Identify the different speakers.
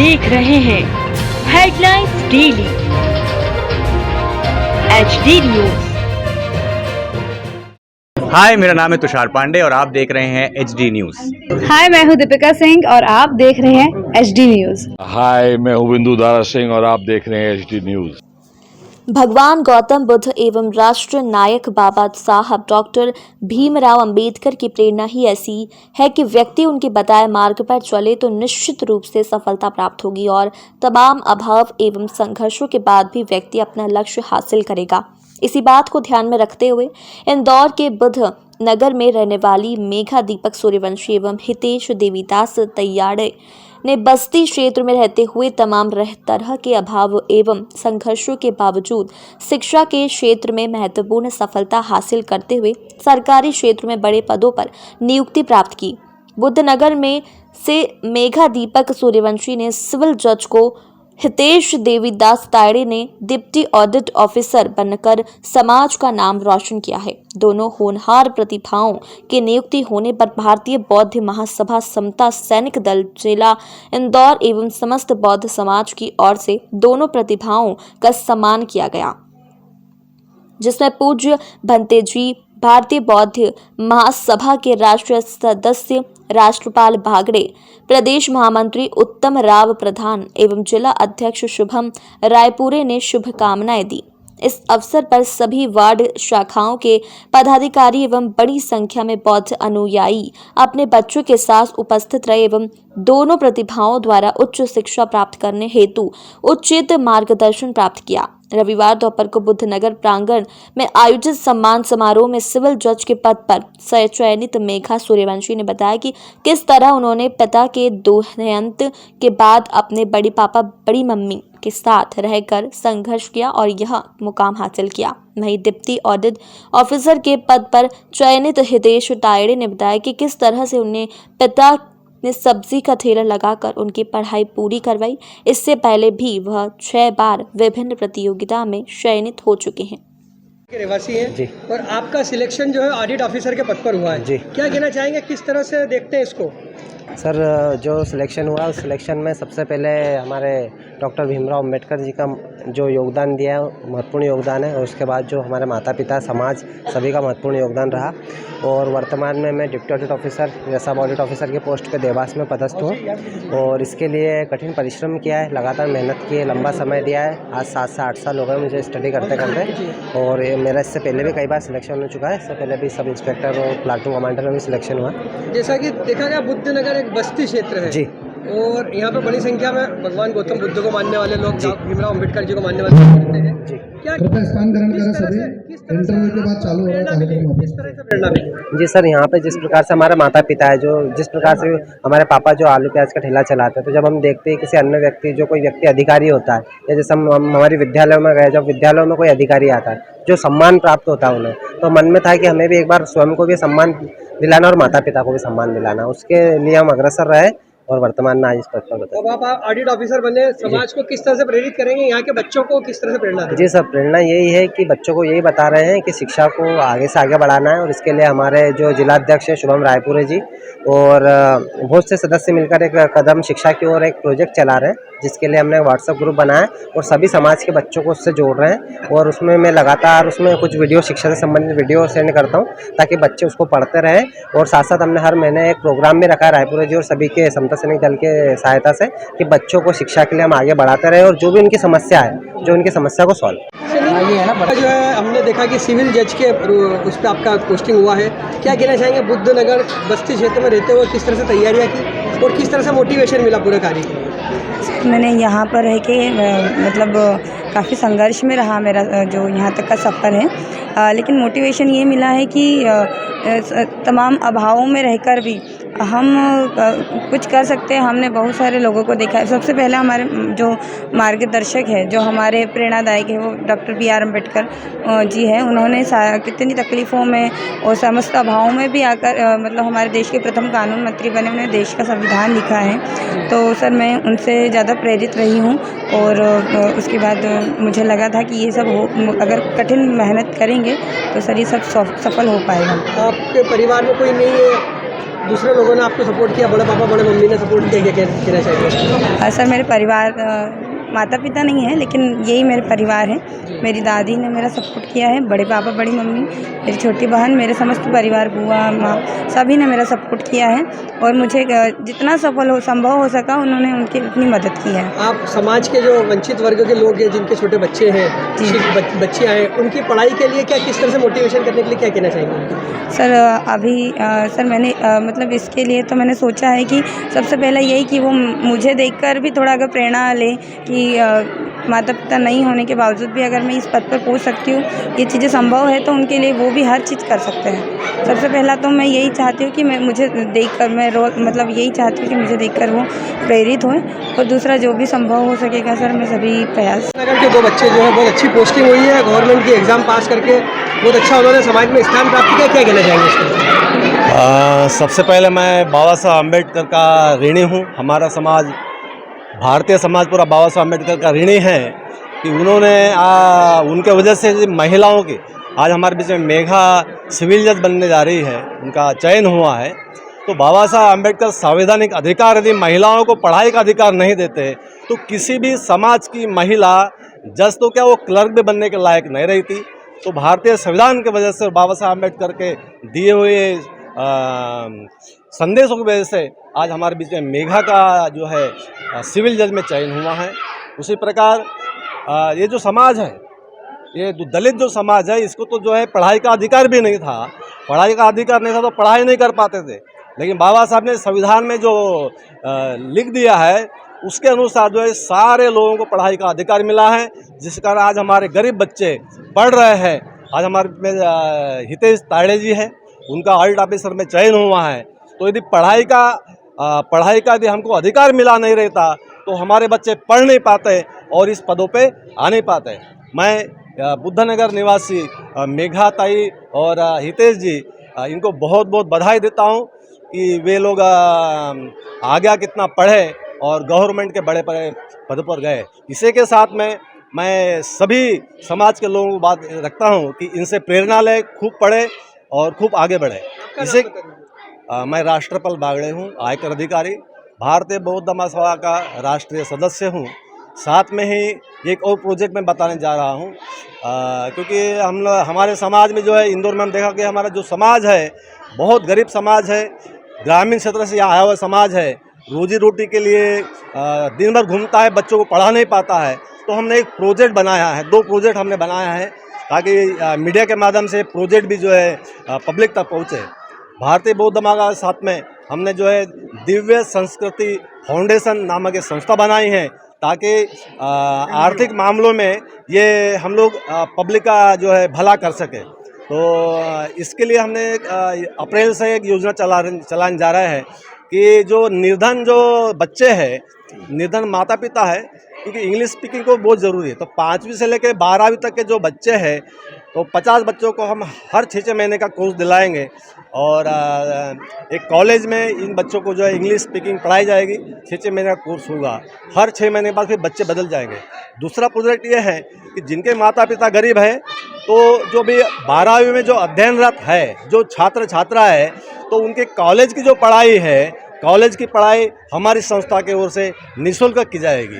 Speaker 1: देख रहे हैं हेडलाइंस डेली HD न्यूज।
Speaker 2: हाय, मेरा नाम है तुषार पांडे और आप देख रहे हैं HD न्यूज।
Speaker 3: हाय, मैं हूं दीपिका सिंह और आप देख रहे हैं HD न्यूज।
Speaker 4: हाय, मैं हूं बिंदु दारा सिंह और आप देख रहे हैं HD न्यूज।
Speaker 5: भगवान गौतम बुद्ध एवं राष्ट्र नायक बाबा साहब डॉक्टर भीमराव अंबेडकर की प्रेरणा ही ऐसी है कि व्यक्ति उनके बताए मार्ग पर चले तो निश्चित रूप से सफलता प्राप्त होगी और तमाम अभाव एवं संघर्षों के बाद भी व्यक्ति अपना लक्ष्य हासिल करेगा। इसी बात को ध्यान में रखते हुए इंदौर के बुद्ध नगर में रहने वाली मेघा दीपक सूर्यवंशी एवं हितेश देवीदास तैयाड़े ने बस्ती क्षेत्र में रहते हुए तमाम तरह के अभाव एवं संघर्षों के बावजूद शिक्षा के क्षेत्र में महत्वपूर्ण सफलता हासिल करते हुए सरकारी क्षेत्र में बड़े पदों पर नियुक्ति प्राप्त की। बुद्धनगर में से मेघा दीपक सूर्यवंशी ने सिविल जज को हितेश देवीदास तायड़े ने डिप्टी ऑडिट ऑफिसर बनकर समाज का नाम रोशन किया है। दोनों होनहार प्रतिभाओं की नियुक्ति होने पर भारतीय बौद्ध महासभा समता सैनिक दल जिला इंदौर एवं समस्त बौद्ध समाज की ओर से दोनों प्रतिभाओं का सम्मान किया गया, जिसमें पूज्य भंते जी, भारतीय बौद्ध महासभा के राष्ट्रीय सदस्य राष्ट्रपाल भागड़े, प्रदेश महामंत्री उत्तम राव प्रधान एवं जिला अध्यक्ष शुभम रायपुरे ने शुभकामनाएं दी। इस अवसर पर सभी वार्ड शाखाओं के पदाधिकारी एवं बड़ी संख्या में बौद्ध अनुयायी अपने बच्चों के साथ उपस्थित रहे एवं दोनों प्रतिभाओं द्वारा उच्च शिक्षा प्राप्त करने हेतु उचित मार्गदर्शन प्राप्त किया। रविवार दोपहर को बुद्धनगर प्रांगण में आयोजित सम्मान समारोह में सिविल जज के पद पर चयनित मेघा सूर्यवंशी ने बताया कि किस तरह उन्होंने पिता के देहांत के बाद अपने बड़ी पापा बड़ी मम्मी के साथ रहकर संघर्ष किया और यह मुकाम हासिल किया। वहीं डिप्टी ऑडिट ऑफिसर के पद पर चयनित हितेश तायड़े ने बताया कि किस तरह से उन्हें पिता ने सब्जी का ठेला लगाकर उनकी पढ़ाई पूरी करवाई। इससे पहले भी वह 6 बार विभिन्न प्रतियोगिता में चयनित हो चुके हैं।
Speaker 6: रहवासी हैं जी। और आपका सिलेक्शन जो है ऑडिट ऑफिसर के पद पर हुआ है जी। क्या कहना चाहेंगे, किस तरह से देखते हैं इसको?
Speaker 7: सर, जो सिलेक्शन हुआ उस सिलेक्शन में सबसे पहले हमारे डॉक्टर भीमराव अंबेडकर जी का जो योगदान दिया है महत्वपूर्ण योगदान है, और उसके बाद जो हमारे माता पिता समाज सभी का महत्वपूर्ण योगदान रहा। और वर्तमान में मैं डिप्टी ऑडिट ऑफिसर सब ऑडिट ऑफिसर के पोस्ट पे देवास में पदस्थ हूँ और इसके लिए कठिन परिश्रम किया है, लगातार मेहनत की है, लंबा समय दिया है। आज 7 से 8 साल हो गए मुझे स्टडी करते करते, और मेरा इससे पहले भी कई बार सिलेक्शन हो चुका है। इससे पहले भी सब इंस्पेक्टर और प्लाटून कमांडर में भी सिलेक्शन हुआ।
Speaker 6: जैसा कि देखा गया बुद्धनगर एक बस्ती क्षेत्र है जी, और यहाँ पर बड़ी संख्या में भगवान गौतम बुद्ध को मानने वाले लोग, भीमराव अंबेडकर जी को मानने वाले लोग रहते हैं जी। क्या
Speaker 8: स्थान ग्रहण करें सभी, इंटरव्यू के बाद चालू हो रहा है।
Speaker 6: किस तरह से प्रेरणा मिली?
Speaker 7: जी सर, यहाँ पे जिस प्रकार से हमारे माता पिता है, जो जिस प्रकार से हमारे पापा जो आलू प्याज का ठेला चलाते हैं, तो जब हम देखते हैं किसी अन्य व्यक्ति, जो कोई व्यक्ति अधिकारी होता है, या जैसे हम हमारे विद्यालयों में गए, जब विद्यालयों में कोई अधिकारी आता है जो सम्मान प्राप्त होता है उन्हें, तो मन में था कि हमें भी एक बार स्वयं को भी सम्मान दिलाना और माता पिता को भी सम्मान दिलाना। उसके लिए हम अग्रसर रहे और वर्तमान में आज इस पद पर बताएं।
Speaker 6: अब आप ऑडिट ऑफिसर बने, समाज को किस तरह से प्रेरित करेंगे, यहाँ के बच्चों को किस तरह से प्रेरणा देंगे?
Speaker 7: जी सर, प्रेरणा यही है कि बच्चों को यही बता रहे हैं कि शिक्षा को आगे से आगे बढ़ाना है, और इसके लिए हमारे जो जिलाध्यक्ष है शुभम रायपुरे जी और बहुत से सदस्य मिलकर एक कदम शिक्षा की ओर एक प्रोजेक्ट चला रहे हैं, जिसके लिए हमने व्हाट्सएप ग्रुप बनाया और सभी समाज के बच्चों को उससे जोड़ रहे हैं। और उसमें मैं लगातार उसमें कुछ वीडियो, शिक्षा से संबंधित वीडियो सेंड करता हूँ ताकि बच्चे उसको पढ़ते रहें। और साथ साथ हमने हर महीने एक प्रोग्राम भी रखा है रायपुर जी और सभी के समता सैनिक दल के सहायता से, कि बच्चों को शिक्षा के लिए हम आगे बढ़ाते रहे और जो भी उनकी समस्या है, जो उनकी समस्या को सॉल्व।
Speaker 6: ये है ना, जो है हमने देखा कि सिविल जज के उस पर आपका पोस्टिंग हुआ है। क्या कहना चाहेंगे, बुद्धनगर बस्ती क्षेत्र में रहते हुए किस तरह से तैयारियाँ की और किस तरह से मोटिवेशन मिला पूरे कार्य के लिए?
Speaker 3: मैंने यहाँ पर रह के मतलब काफ़ी संघर्ष में रहा मेरा जो यहाँ तक का सफ़र है, लेकिन मोटिवेशन ये मिला है कि तमाम अभावों में रहकर भी हम कुछ कर सकते हैं। हमने बहुत सारे लोगों को देखा है। सबसे पहले हमारे जो मार्गदर्शक है, जो हमारे प्रेरणादायक है, वो डॉक्टर BR अम्बेडकर जी हैं। उन्होंने कितनी तकलीफ़ों में और समस्त अभावों में भी आकर मतलब हमारे देश के प्रथम कानून मंत्री बने, उन्होंने देश का संविधान लिखा है। तो सर, मैं उनसे ज़्यादा प्रेरित रही हूँ और उसके बाद मुझे लगा था कि ये सब अगर कठिन मेहनत करेंगे तो सर ये सब सफल हो पाएगा।
Speaker 6: आपके परिवार में कोई नहीं है दूसरे लोगों ने आपको सपोर्ट किया, बड़े पापा बड़े मम्मी ने सपोर्ट किया, क्या कहना चाहिए?
Speaker 3: सर मेरे परिवार माता पिता नहीं है लेकिन यही मेरे परिवार है। मेरी दादी ने मेरा सपोर्ट किया है, बड़े पापा बड़ी मम्मी, मेरी छोटी बहन, मेरे समस्त परिवार, बुआ माँ, सभी ने मेरा सपोर्ट किया है और मुझे जितना संभव हो सका उन्होंने उनकी उतनी मदद की है।
Speaker 6: आप समाज के जो वंचित वर्ग के लोग हैं, जिनके छोटे बच्चे हैं, बच्चियाँ हैं, उनकी पढ़ाई के लिए क्या किस तरह से मोटिवेशन करने के लिए क्या कहना चाहेंगे?
Speaker 3: सर अभी सर मैंने मतलब इसके लिए तो मैंने सोचा है कि सबसे पहले यही कि वो मुझे देखकर भी थोड़ा अगर प्रेरणा ले कि माता पिता नहीं होने के बावजूद भी अगर मैं इस पद पर पहुंच सकती हूँ, ये चीज़ें संभव है, तो उनके लिए वो भी हर चीज़ कर सकते हैं। सबसे पहला तो मैं यही चाहती हूँ कि मुझे देखकर मतलब यही चाहती हूँ कि मुझे देखकर वो प्रेरित हों, और दूसरा जो भी संभव हो सकेगा सर मैं सभी प्रयास।
Speaker 6: नगर के 2 बच्चे जो है बहुत अच्छी पोस्टिंग हुई है, गवर्नमेंट की एग्ज़ाम पास करके बहुत अच्छा उन्होंने समाज में स्थान प्राप्त किया, क्या कहना चाहेंगे इसके?
Speaker 9: सबसे पहले मैं बाबा साहब अम्बेडकर का ऋणी हूँ। हमारा समाज, भारतीय समाज पूरा बाबा साहब अम्बेडकर का ऋणी है कि उन्होंने उनके वजह से महिलाओं की आज हमारे बीच में मेघा सिविल जज बनने जा रही है, उनका चयन हुआ है। तो बाबा साहब अम्बेडकर संवैधानिक अधिकार, यदि महिलाओं को पढ़ाई का अधिकार नहीं देते तो किसी भी समाज की महिला जज तो क्या वो क्लर्क भी बनने के लायक नहीं रही थी। तो भारतीय संविधान की वजह से, बाबा साहब अम्बेडकर के दिए हुए संदेशों की वजह से आज हमारे बीच में मेघा का जो है सिविल जज में चयन हुआ है। उसी प्रकार ये जो समाज है, ये दलित जो समाज है, इसको तो जो है पढ़ाई का अधिकार भी नहीं था। पढ़ाई का अधिकार नहीं था तो पढ़ाई नहीं कर पाते थे, लेकिन बाबा साहब ने संविधान में जो लिख दिया है उसके अनुसार जो है सारे लोगों को पढ़ाई का अधिकार मिला है, जिस कारण आज हमारे गरीब बच्चे पढ़ रहे हैं। आज हमारे में हितेश ताड़े जी हैं, उनका ऑडिट ऑफिसर में चयन हुआ है। तो यदि पढ़ाई का यदि हमको अधिकार मिला नहीं रहता तो हमारे बच्चे पढ़ नहीं पाते और इस पदों पे आ नहीं पाते। मैं बुद्धनगर निवासी मेघा ताई और हितेश जी, इनको बहुत बहुत बधाई देता हूँ कि वे लोग आगे कितना पढ़े और गवर्नमेंट के बड़े पद पर गए। इसी के साथ में मैं सभी समाज के लोगों को बात रखता हूँ कि इनसे प्रेरणा लें, खूब पढ़े और खूब आगे बढ़े। इसे मैं राष्ट्रपाल बागड़े हूँ, आयकर अधिकारी, भारतीय बौद्ध महासभा का राष्ट्रीय सदस्य हूँ। साथ में ही एक और प्रोजेक्ट मैं बताने जा रहा हूँ, क्योंकि हमारे समाज में जो है, इंदौर में हम देखा कि हमारा जो समाज है बहुत गरीब समाज है, ग्रामीण क्षेत्र से यहाँ आया हुआ समाज है, रोजी रोटी के लिए दिन भर घूमता है, बच्चों को पढ़ा नहीं पाता है। तो हमने एक प्रोजेक्ट बनाया है, 2 प्रोजेक्ट हमने बनाया है ताकि मीडिया के माध्यम से प्रोजेक्ट भी जो है पब्लिक तक पहुँचे। भारतीय बौद्ध महासभा के साथ में हमने जो है दिव्य संस्कृति फाउंडेशन नामक एक संस्था बनाई है ताकि आर्थिक मामलों में ये हम लोग पब्लिक का जो है भला कर सके। तो इसके लिए हमने अप्रैल से एक योजना चलाने जा रहे हैं कि जो निर्धन जो बच्चे हैं, निर्धन माता पिता है, क्योंकि इंग्लिश स्पीकिंग को बहुत ज़रूरी है। तो 5वीं से लेकर 12वीं तक के जो बच्चे हैं, तो 50 बच्चों को हम हर 6 महीने का कोर्स दिलाएंगे और एक कॉलेज में इन बच्चों को जो है इंग्लिश स्पीकिंग पढ़ाई जाएगी। 6 महीने का कोर्स होगा, हर 6 महीने बाद फिर बच्चे बदल जाएंगे। दूसरा प्रोजेक्ट ये है कि जिनके माता पिता गरीब है, तो जो भी 12वीं में जो अध्ययनरत है, जो छात्र छात्रा है, तो उनके कॉलेज की जो पढ़ाई है, कॉलेज की पढ़ाई हमारी संस्था की ओर से निःशुल्क की जाएगी।